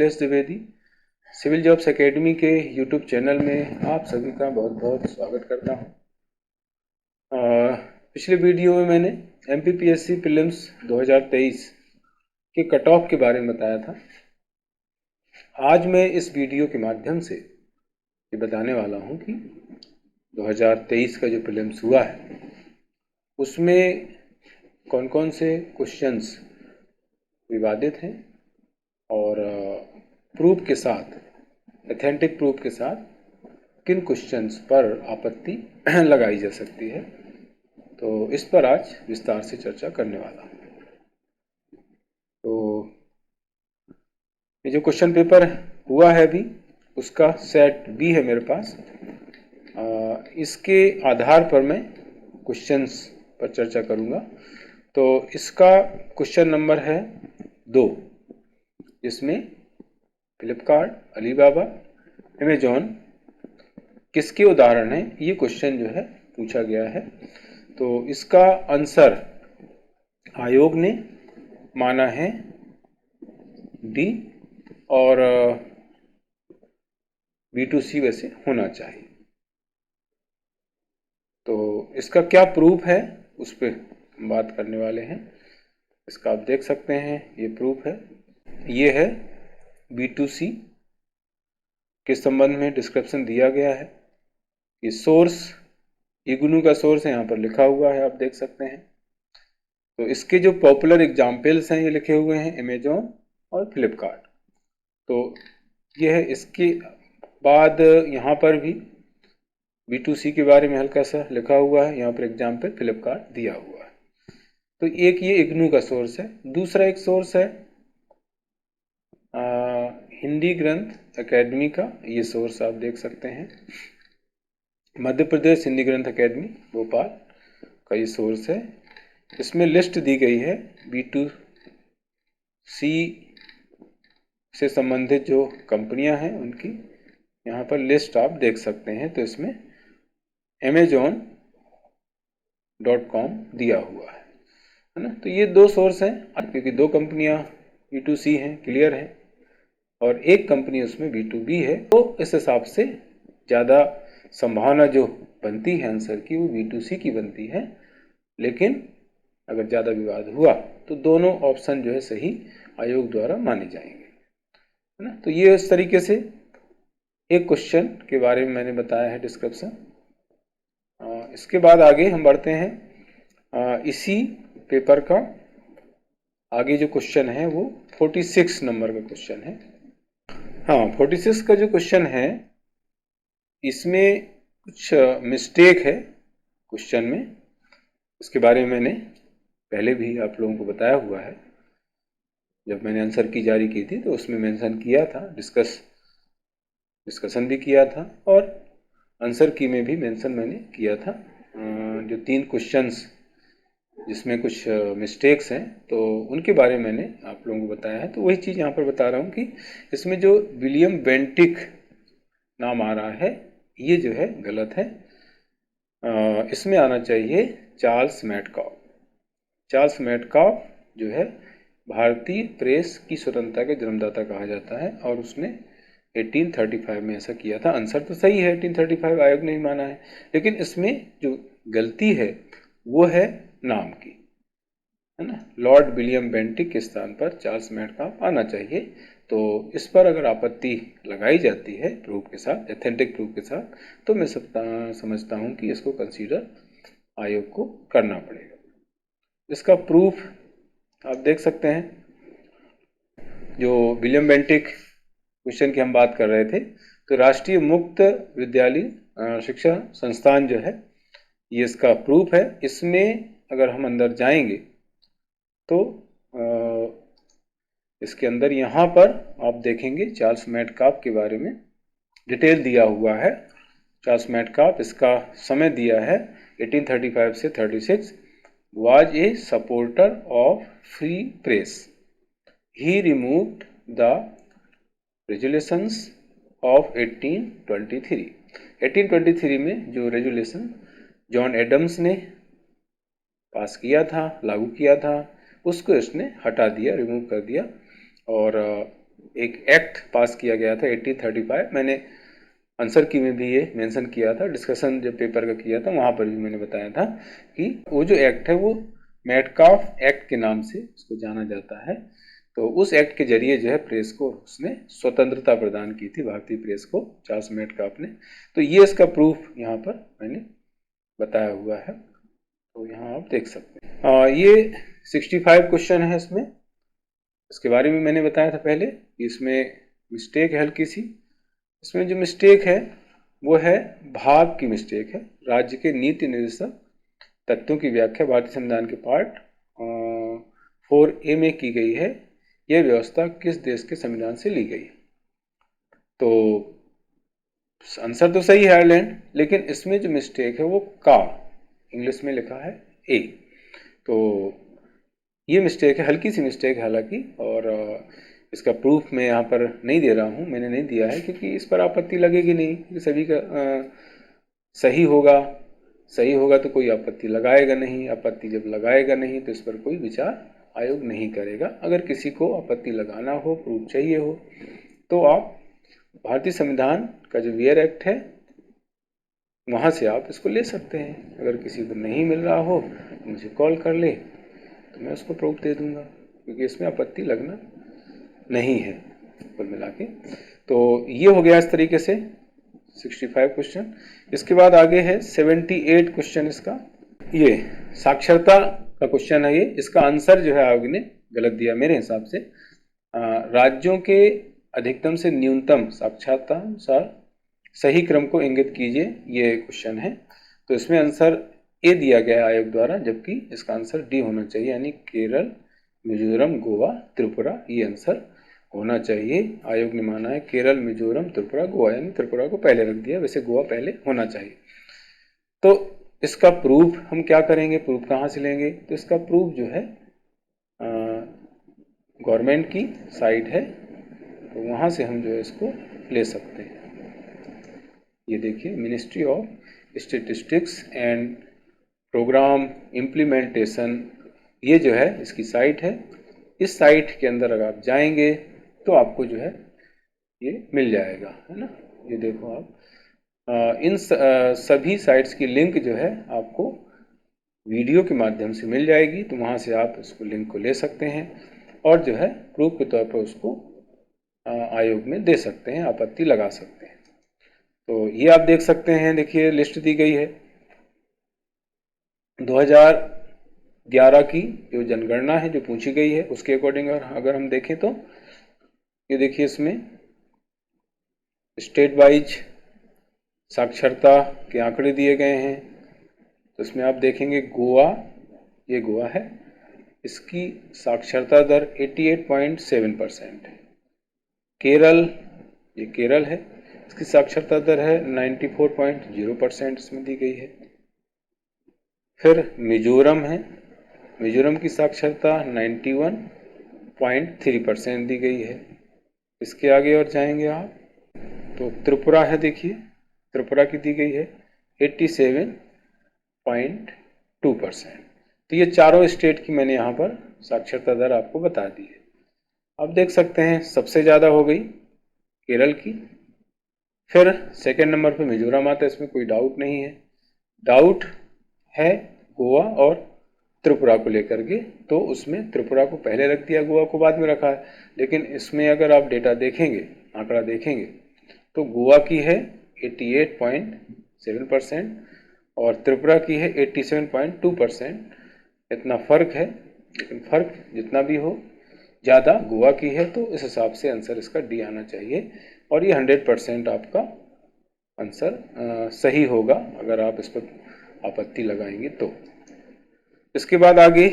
Shailesh Dwivedi civil jobs academy के YouTube channel में आप सभी का बहुत बहुत स्वागत करता हूं। पिछले वीडियो में मैंने एमपीपीएससी प्रीलिम्स 2023 के कट ऑफ के बारे में बताया था। आज मैं इस वीडियो के माध्यम से ये बताने वाला हूं कि 2023 का जो प्रीलिम्स हुआ है उसमें कौन कौन से क्वेश्चंस विवादित हैं और प्रूफ के साथ, ऑथेंटिक प्रूफ के साथ किन क्वेश्चंस पर आपत्ति लगाई जा सकती है। तो इस पर आज विस्तार से चर्चा करने वाला हूँ। तो ये जो क्वेश्चन पेपर हुआ है अभी उसका सेट बी है मेरे पास। इसके आधार पर मैं क्वेश्चंस पर चर्चा करूँगा। तो इसका क्वेश्चन नंबर है 2, जिसमें फ्लिपकार्ट, अलीबाबा, अमेजॉन किसके उदाहरण हैं, ये क्वेश्चन जो है पूछा गया है। तो इसका आंसर आयोग ने माना है डी और B2C वैसे होना चाहिए। तो इसका क्या प्रूफ है उस पर बात करने वाले हैं। इसका आप देख सकते हैं, ये प्रूफ है। ये है B2C के संबंध में डिस्क्रिप्शन दिया गया है। ये सोर्स इग्नू का सोर्स है, यहाँ पर लिखा हुआ है, आप देख सकते हैं। तो इसके जो पॉपुलर एग्जाम्पल्स हैं ये लिखे हुए हैं, अमेजॉन और फ्लिपकार्ट। तो ये है। इसके बाद यहाँ पर भी B2C के बारे में हल्का सा लिखा हुआ है, यहाँ पर एग्जाम्पल फ्लिपकार्ट दिया हुआ है। तो एक ये इग्नू का सोर्स है। दूसरा एक सोर्स है हिंदी ग्रंथ एकेडमी का, ये सोर्स आप देख सकते हैं। मध्य प्रदेश हिंदी ग्रंथ एकेडमी भोपाल का ये सोर्स है। इसमें लिस्ट दी गई है B2C से संबंधित जो कंपनियां हैं उनकी, यहाँ पर लिस्ट आप देख सकते हैं। तो इसमें amazon.com दिया हुआ है ना। तो ये 2 सोर्स हैं, क्योंकि 2 कंपनियां B2C हैं, क्लियर है, और एक कंपनी उसमें B2B है। तो इस हिसाब से ज़्यादा संभावना जो बनती है आंसर की वो B2C की बनती है। लेकिन अगर ज़्यादा विवाद हुआ तो दोनों ऑप्शन जो है सही आयोग द्वारा माने जाएंगे, है ना। तो ये इस तरीके से एक क्वेश्चन के बारे में मैंने बताया है डिस्क्रिप्शन। इसके बाद आगे हम बढ़ते हैं। इसी पेपर का आगे जो क्वेश्चन है वो 46 नंबर का क्वेश्चन है। हाँ, 46 का जो क्वेश्चन है इसमें कुछ मिस्टेक है क्वेश्चन में। इसके बारे में मैंने पहले भी आप लोगों को बताया हुआ है। जब मैंने आंसर की जारी की थी तो उसमें मेंशन किया था, डिस्कशन भी किया था, और आंसर की में भी मेंशन मैंने किया था। जो 3 क्वेश्चंस जिसमें कुछ मिस्टेक्स हैं तो उनके बारे में मैंने आप लोगों को बताया है। तो वही चीज़ यहाँ पर बता रहा हूँ कि इसमें जो विलियम बेंटिक नाम आ रहा है ये जो है गलत है। इसमें आना चाहिए चार्ल्स मैटकॉफ। चार्ल्स मैटकॉफ जो है भारतीय प्रेस की स्वतंत्रता के जन्मदाता कहा जाता है, और उसने 1835 में ऐसा किया था। आंसर तो सही है, 1835 आयोग ने ही माना है, लेकिन इसमें जो गलती है वो है नाम की, है ना। लॉर्ड विलियम बेंटिक के स्थान पर चार्ल्स मैटकॉफ आना चाहिए। तो इस पर अगर आपत्ति लगाई जाती है प्रूफ के साथ, ऑथेंटिक प्रूफ के साथ, तो मैं समझता हूँ कि इसको कंसीडर आयोग को करना पड़ेगा। इसका प्रूफ आप देख सकते हैं। जो विलियम बेंटिक क्वेश्चन की हम बात कर रहे थे, तो राष्ट्रीय मुक्त विद्यालय शिक्षा संस्थान जो है ये इसका प्रूफ है। इसमें अगर हम अंदर जाएंगे तो इसके अंदर यहाँ पर आप देखेंगे चार्ल्स मैटकॉफ के बारे में डिटेल दिया हुआ है। चार्ल्स मैटकॉफ, इसका समय दिया है 1835 से 36, was a supporter of free press. He removed the resolutions of 1823. 1823 में जो रेजुलेशन जॉन एडम्स ने पास किया था, लागू किया था, उसको इसने हटा दिया, रिमूव कर दिया। और एक एक्ट पास किया गया था 1835। मैंने आंसर की में भी ये मेंशन किया था, डिस्कशन जब पेपर का किया था वहाँ पर भी मैंने बताया था कि वो जो एक्ट है वो मेटकाफ एक्ट के नाम से उसको जाना जाता है। तो उस एक्ट के जरिए जो है प्रेस को उसने स्वतंत्रता प्रदान की थी, भारतीय प्रेस को, चार्ल्स मेटकाफ ने। तो ये इसका प्रूफ यहाँ पर मैंने बताया हुआ है, तो यहाँ आप देख सकते हैं। ये 65 क्वेश्चन है इसमें, इसके बारे में मैंने बताया था पहले कि इसमें मिस्टेक है हल्की सी। इसमें जो मिस्टेक है वो है भाग की मिस्टेक है। राज्य के नीति निर्देशक तत्वों की व्याख्या भारतीय संविधान के पार्ट 4A में की गई है। यह व्यवस्था किस देश के संविधान से ली गई? तो आंसर तो सही है आयरलैंड, लेकिन इसमें जो मिस्टेक है वो का इंग्लिश में लिखा है ए। तो ये मिस्टेक है, हल्की सी मिस्टेक है हालांकि, और इसका प्रूफ मैं यहाँ पर नहीं दे रहा हूँ, मैंने नहीं दिया है क्योंकि इस पर आपत्ति लगेगी नहीं, क्योंकि सभी का सही होगा तो कोई आपत्ति लगाएगा नहीं, आपत्ति जब लगाएगा नहीं तो इस पर कोई विचार आयोग नहीं करेगा। अगर किसी को आपत्ति लगाना हो, प्रूफ चाहिए हो, तो आप भारतीय संविधान का जो वीयर एक्ट है वहाँ से आप इसको ले सकते हैं। अगर किसी को नहीं मिल रहा हो मुझे कॉल कर ले तो मैं उसको प्रूफ दे दूंगा, क्योंकि इसमें आपत्ति लगना नहीं है कुल मिला के। तो ये हो गया इस तरीके से 65 क्वेश्चन। इसके बाद आगे है 78 क्वेश्चन। इसका ये साक्षरता का क्वेश्चन है। ये इसका आंसर जो है आयोग ने गलत दिया मेरे हिसाब से। राज्यों के अधिकतम से न्यूनतम साक्षरता अनुसार सही क्रम को इंगित कीजिए, ये क्वेश्चन है। तो इसमें आंसर ए दिया गया है आयोग द्वारा, जबकि इसका आंसर डी होना चाहिए, यानी केरल, मिजोरम, गोवा, त्रिपुरा, ये आंसर होना चाहिए। आयोग ने माना है केरल, मिजोरम, त्रिपुरा, गोवा, यानी त्रिपुरा को पहले रख दिया, वैसे गोवा पहले होना चाहिए। तो इसका प्रूफ हम क्या करेंगे, प्रूफ कहाँ से लेंगे? तो इसका प्रूफ जो है गवर्नमेंट की साइट है, तो वहाँ से हम जो है इसको ले सकते हैं। ये देखिए, ministry of statistics and programme implementation, ये जो है इसकी साइट है। इस साइट के अंदर अगर आप जाएंगे तो आपको जो है ये मिल जाएगा, है ना। ये देखो आप इन सभी साइट्स की लिंक जो है आपको वीडियो के माध्यम से मिल जाएगी, तो वहाँ से आप इसको लिंक को ले सकते हैं और जो है प्रूफ के तौर पर उसको आयोग में दे सकते हैं, आपत्ति लगा सकते हैं। तो ये आप देख सकते हैं, देखिए लिस्ट दी गई है 2011 की जो जनगणना है जो पूछी गई है उसके अकॉर्डिंग अगर हम देखें तो ये देखिए इसमें स्टेट वाइज साक्षरता के आंकड़े दिए गए हैं। तो इसमें आप देखेंगे गोवा, ये गोवा है, इसकी साक्षरता दर 88.7% है। केरल, ये केरल है, इसकी साक्षरता दर है 94.0% इसमें दी गई है। फिर मिजोरम है, मिजोरम की साक्षरता 91.3% दी गई है। इसके आगे और जाएंगे आप तो त्रिपुरा है, देखिए त्रिपुरा की दी गई है 87.2%। तो ये चारों स्टेट की मैंने यहाँ पर साक्षरता दर आपको बता दी है। आप देख सकते हैं सबसे ज़्यादा हो गई केरल की, फिर सेकंड नंबर पे मिजोरम आता है, इसमें कोई डाउट नहीं है। डाउट है गोवा और त्रिपुरा को लेकर के, तो उसमें त्रिपुरा को पहले रख दिया, गोवा को बाद में रखा है। लेकिन इसमें अगर आप डेटा देखेंगे, आंकड़ा देखेंगे, तो गोवा की है 88.7% और त्रिपुरा की है 87.2%। इतना फर्क है, लेकिन फर्क जितना भी हो, ज़्यादा गोवा की है, तो इस हिसाब से आंसर इसका डी आना चाहिए। और ये 100% आपका आंसर सही होगा अगर आप इस पर आपत्ति लगाएंगे तो। इसके बाद आगे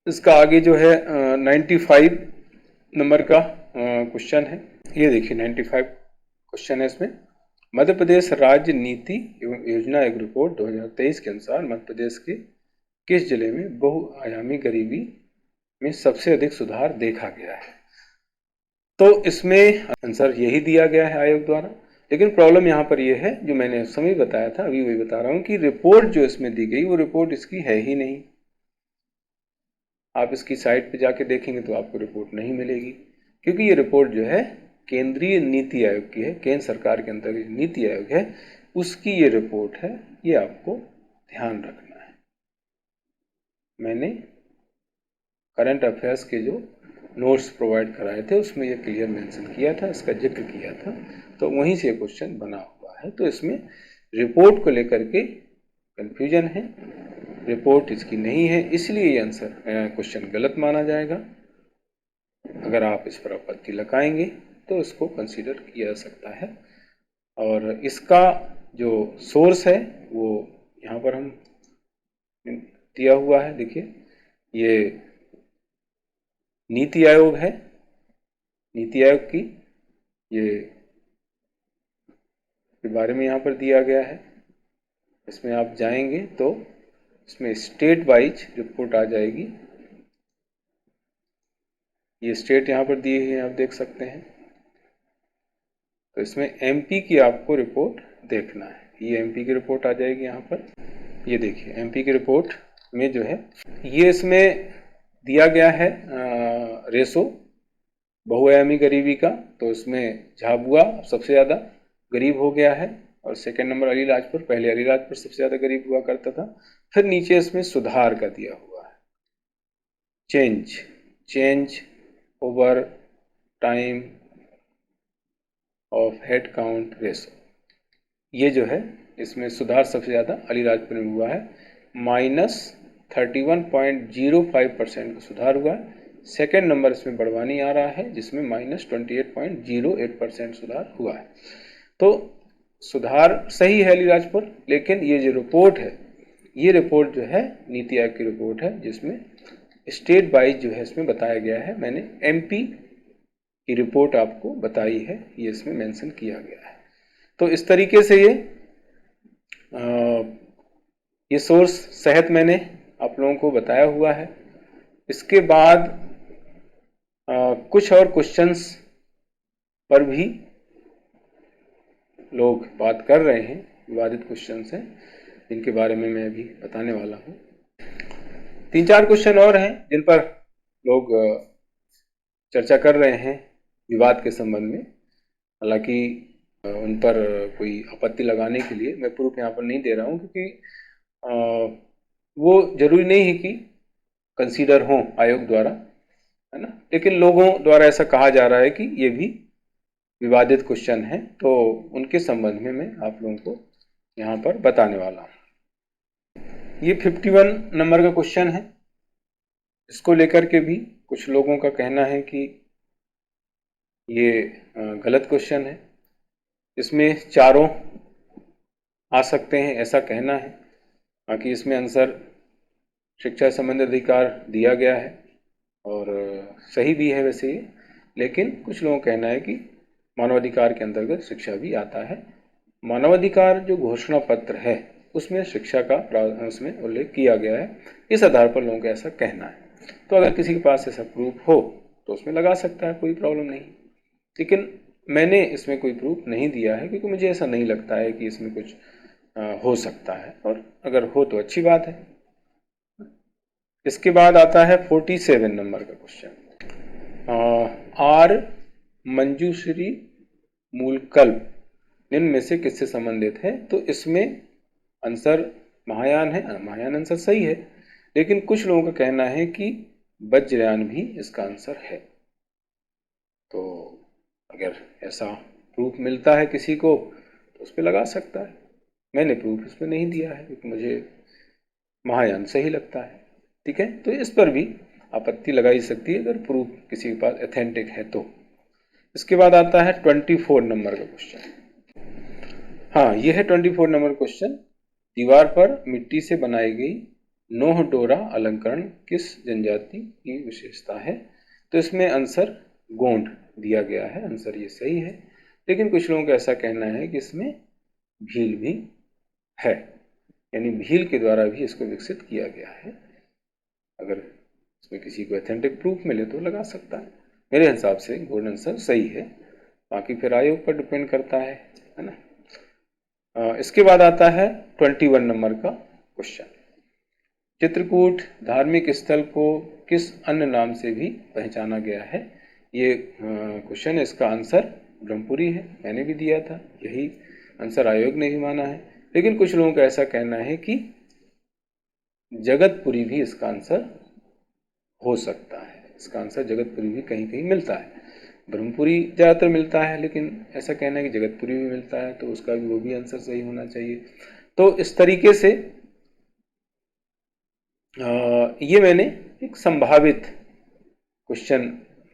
इसका आगे जो है 95 नंबर का क्वेश्चन है। ये देखिए 95 क्वेश्चन है इसमें। मध्य प्रदेश राज्य नीति एवं योजना एक रिपोर्ट 2023 के अनुसार मध्य प्रदेश के किस जिले में बहुआयामी गरीबी में सबसे अधिक सुधार देखा गया है? तो इसमें आंसर यही दिया गया है आयोग द्वारा, लेकिन प्रॉब्लम यहाँ पर यह है जो मैंने उस समय बताया था, अभी वही बता रहा हूँ कि रिपोर्ट जो इसमें दी गई वो रिपोर्ट इसकी है ही नहीं। आप इसकी साइट पे जाके देखेंगे तो आपको रिपोर्ट नहीं मिलेगी। क्योंकि ये रिपोर्ट जो है केंद्रीय नीति आयोग की है, केंद्र सरकार के अंतर्गत नीति आयोग है उसकी ये रिपोर्ट है, ये आपको ध्यान रखना है। मैंने करंट अफेयर्स के जो नोट्स प्रोवाइड कराए थे उसमें ये क्लियर मेंशन किया था, इसका जिक्र किया था, तो वहीं से ये क्वेश्चन बना हुआ है। तो इसमें रिपोर्ट को लेकर के कंफ्यूजन है, रिपोर्ट इसकी नहीं है, इसलिए ये आंसर क्वेश्चन गलत माना जाएगा। अगर आप इस पर आपत्ति लगाएंगे तो इसको कंसीडर किया जा सकता है। और इसका जो सोर्स है वो यहाँ पर हम दिया हुआ है, देखिए ये नीति आयोग है, नीति आयोग की ये के बारे में यहाँ पर दिया गया है। इसमें आप जाएंगे तो इसमें स्टेट वाइज रिपोर्ट आ जाएगी, ये स्टेट यहाँ पर दिए हैं, आप देख सकते हैं। तो इसमें एमपी की आपको रिपोर्ट देखना है, ये एमपी की रिपोर्ट आ जाएगी यहाँ पर। ये देखिए एमपी की रिपोर्ट में जो है ये इसमें दिया गया है रेशो बहुआयामी गरीबी का। तो इसमें झाबुआ सबसे ज़्यादा गरीब हो गया है और सेकंड नंबर अलीराजपुर, पहले अलीराजपुर सबसे ज़्यादा गरीब हुआ करता था। फिर नीचे इसमें सुधार का दिया हुआ है, change over time of head count ratio, ये जो है इसमें सुधार सबसे ज़्यादा अलीराजपुर में हुआ है, -31.05% का सुधार हुआ है। सेकेंड नंबर इसमें बड़वानी आ रहा है जिसमें -28.08% सुधार हुआ है। तो सुधार सही है अलीराजपुर, लेकिन ये जो रिपोर्ट है ये रिपोर्ट जो है नीति आयोग की रिपोर्ट है जिसमें स्टेट वाइज जो है इसमें बताया गया है। मैंने एमपी की रिपोर्ट आपको बताई है, ये इसमें मेंशन किया गया है। तो इस तरीके से ये सोर्स सहित मैंने आप लोगों को बताया हुआ है। इसके बाद कुछ और क्वेश्चंस पर भी लोग बात कर रहे हैं, विवादित क्वेश्चंस हैं जिनके बारे में मैं अभी बताने वाला हूं। 3-4 क्वेश्चन और हैं जिन पर लोग चर्चा कर रहे हैं विवाद के संबंध में। हालांकि उन पर कोई आपत्ति लगाने के लिए मैं प्रूफ यहाँ पर नहीं दे रहा हूँ, क्योंकि वो जरूरी नहीं है कि कंसीडर हो आयोग द्वारा, है ना, लेकिन लोगों द्वारा ऐसा कहा जा रहा है कि ये भी विवादित क्वेश्चन है, तो उनके संबंध में मैं आप लोगों को यहाँ पर बताने वाला हूँ। ये 51 नंबर का क्वेश्चन है, इसको लेकर के भी कुछ लोगों का कहना है कि ये गलत क्वेश्चन है, इसमें चारों आ सकते हैं ऐसा कहना है। बाकी इसमें आंसर शिक्षा संबंधी अधिकार दिया गया है और सही भी है वैसे ये, लेकिन कुछ लोगों का कहना है कि मानवाधिकार के अंतर्गत शिक्षा भी आता है। मानवाधिकार जो घोषणा पत्र है उसमें शिक्षा का उसमें उल्लेख किया गया है, इस आधार पर लोगों का ऐसा कहना है। तो अगर किसी के पास ऐसा प्रूफ हो तो उसमें लगा सकता है, कोई प्रॉब्लम नहीं। लेकिन मैंने इसमें कोई प्रूफ नहीं दिया है क्योंकि मुझे ऐसा नहीं लगता है कि इसमें कुछ हो सकता है, और अगर हो तो अच्छी बात है। इसके बाद आता है 47 नंबर का क्वेश्चन। आर मंजूश्री मूलकल्प निम्न में से किससे संबंधित है? तो इसमें आंसर महायान है, महायान आंसर सही है, लेकिन कुछ लोगों का कहना है कि वज्रयान भी इसका आंसर है। तो अगर ऐसा प्रूफ मिलता है किसी को तो उस पर लगा सकता है। मैंने प्रूफ इसमें नहीं दिया है क्योंकि मुझे महायान सही लगता है, ठीक है। तो इस पर भी आपत्ति लगाई सकती है अगर प्रूफ किसी के पास ऑथेंटिक है तो। इसके बाद आता है 24 नंबर का क्वेश्चन। हाँ, ये है 24 नंबर क्वेश्चन। दीवार पर मिट्टी से बनाई गई नोह डोरा अलंकरण किस जनजाति की विशेषता है? तो इसमें आंसर गोंड दिया गया है, आंसर ये सही है, लेकिन कुछ लोगों का ऐसा कहना है कि इसमें भील भी है, यानी भील के द्वारा भी इसको विकसित किया गया है। अगर इसमें किसी को ऑथेंटिक प्रूफ मिले तो लगा सकता है। मेरे हिसाब से गोल्ड आंसर सही है, बाकी फिर आयोग पर डिपेंड करता है ना। इसके बाद आता है 21 नंबर का क्वेश्चन। चित्रकूट धार्मिक स्थल को किस अन्य नाम से भी पहचाना गया है? ये क्वेश्चन है, इसका आंसर ब्रह्मपुरी है, मैंने भी दिया था, यही आंसर आयोग ने भी माना है। लेकिन कुछ लोगों का ऐसा कहना है कि जगतपुरी भी इसका आंसर हो सकता है, इसका आंसर जगतपुरी भी कहीं कहीं मिलता है। ब्रह्मपुरी ज़्यादातर मिलता है, लेकिन ऐसा कहना है कि जगतपुरी भी मिलता है, तो उसका भी वो भी आंसर सही होना चाहिए। तो इस तरीके से ये मैंने एक संभावित क्वेश्चन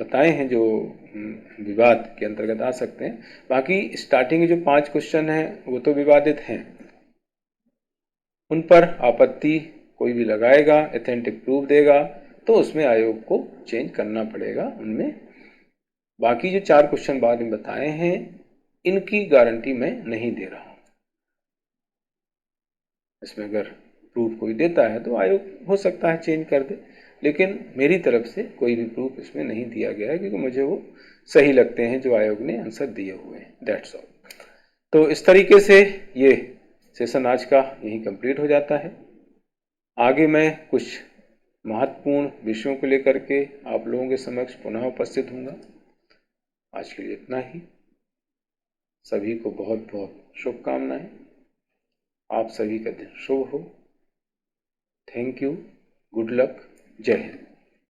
बताए हैं जो विवाद के अंतर्गत आ सकते हैं। बाकी स्टार्टिंग के जो 5 क्वेश्चन हैं वो तो विवादित हैं, उन पर आपत्ति कोई भी लगाएगा, एथेंटिक प्रूफ देगा, तो उसमें आयोग को चेंज करना पड़ेगा उनमें। बाकी जो 4 क्वेश्चन बाद में बताए हैं, इनकी गारंटी मैं नहीं दे रहा हूं। इसमें अगर प्रूफ कोई देता है तो आयोग हो सकता है चेंज कर दे, लेकिन मेरी तरफ से कोई भी प्रूफ इसमें नहीं दिया गया है, क्योंकि मुझे वो सही लगते हैं जो आयोग ने आंसर दिए हुए हैं। That's all. तो इस तरीके से ये सेशन आज का यही कंप्लीट हो जाता है। आगे मैं कुछ महत्वपूर्ण विषयों को लेकर के आप लोगों के समक्ष पुनः उपस्थित होऊंगा। आज के लिए इतना ही। सभी को बहुत बहुत शुभकामनाएं। आप सभी का दिन शुभ हो। थैंक यू, गुड लक, जय हिंद।